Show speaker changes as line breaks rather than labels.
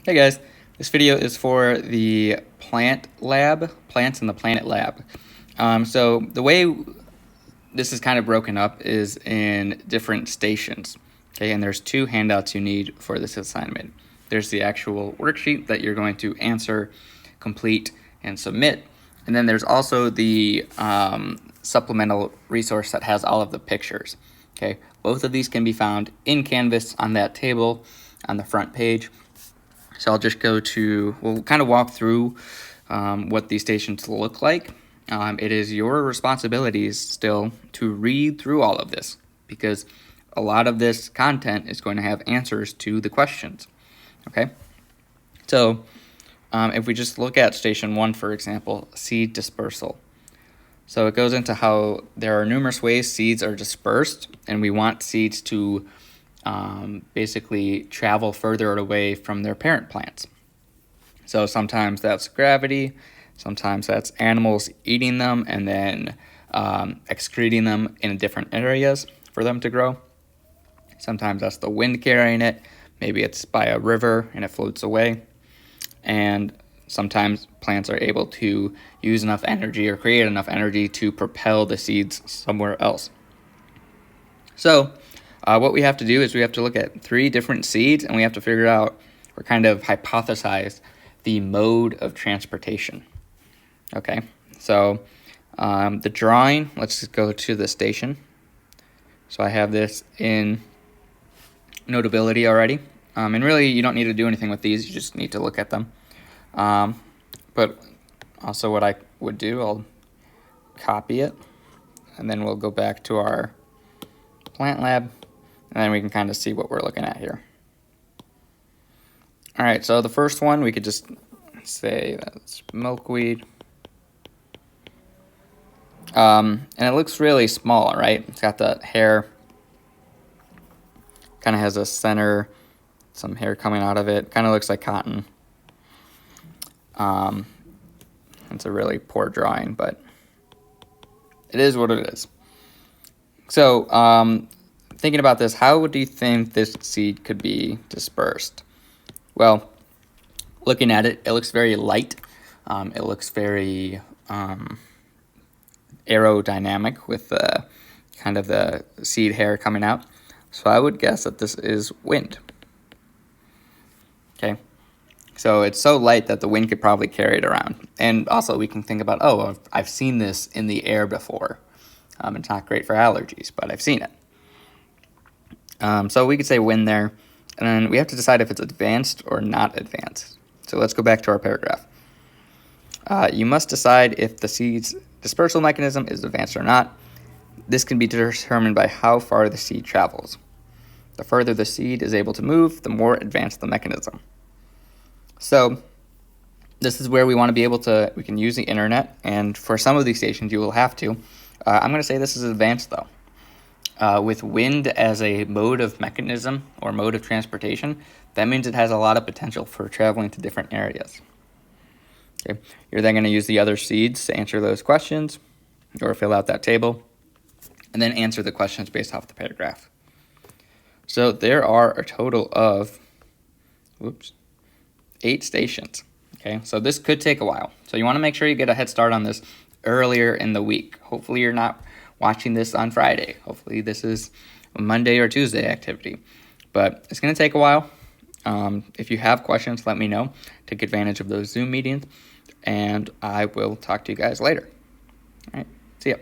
Hey guys, this video is for the plant lab, plants in the planet lab. So the way this is kind of broken up is in different stations. Okay, and there's two handouts you need for this assignment. There's the actual worksheet that you're going to answer, complete, and submit. And then there's also the supplemental resource that has all of the pictures. Okay, both of these can be found in Canvas on that table on the front page. So I'll just we'll kind of walk through what these stations look like. It is your responsibilities still to read through all of this because a lot of this content is going to have answers to the questions. Okay, so if we just look at station 1, for example, seed dispersal. So it goes into how there are numerous ways seeds are dispersed, and we want seeds to basically travel further away from their parent plants. So sometimes that's gravity, sometimes that's animals eating them and then excreting them in different areas for them to grow. Sometimes that's the wind carrying it, maybe it's by a river and it floats away. And sometimes plants are able to use enough energy or create enough energy to propel the seeds somewhere else. So what we have to do is we have to look at 3 different seeds and we have to figure out or kind of hypothesize the mode of transportation. Okay, so the drawing, let's just go to the station. So I have this in Notability already. And really you don't need to do anything with these, you just need to look at them. But also what I would do, I'll copy it and then we'll go back to our plant lab. And then we can kind of see what we're looking at here. All right, so the first one, we could just say that's milkweed. And it looks really small, right? It's got that hair, kind of has a center, some hair coming out of it. Kind of looks like cotton. It's a really poor drawing, but it is what it is. So, thinking about this, how do you think this seed could be dispersed? Well, looking at it, it looks very light. It looks very aerodynamic with kind of the seed hair coming out. So I would guess that this is wind. Okay, so it's so light that the wind could probably carry it around. And also we can think about, oh, I've seen this in the air before. It's not great for allergies, but I've seen it. So we could say wind there, and then we have to decide if it's advanced or not advanced. So let's go back to our paragraph. You must decide if the seed's dispersal mechanism is advanced or not. This can be determined by how far the seed travels. The further the seed is able to move, the more advanced the mechanism. So this is where we want to be able to, we can use the internet, and for some of these stations you will have to. I'm going to say this is advanced though. With wind as a mode of mechanism or mode of transportation, that means it has a lot of potential for traveling to different areas. Okay. You're then going to use the other seeds to answer those questions or fill out that table and then answer the questions based off the paragraph. So there are a total of 8 stations. Okay, so this could take a while. So you want to make sure you get a head start on this earlier in the week. Hopefully you're not watching this on Friday. Hopefully this is a Monday or Tuesday activity. But it's going to take a while. If you have questions, let me know. Take advantage of those Zoom meetings. And I will talk to you guys later. All right, see ya.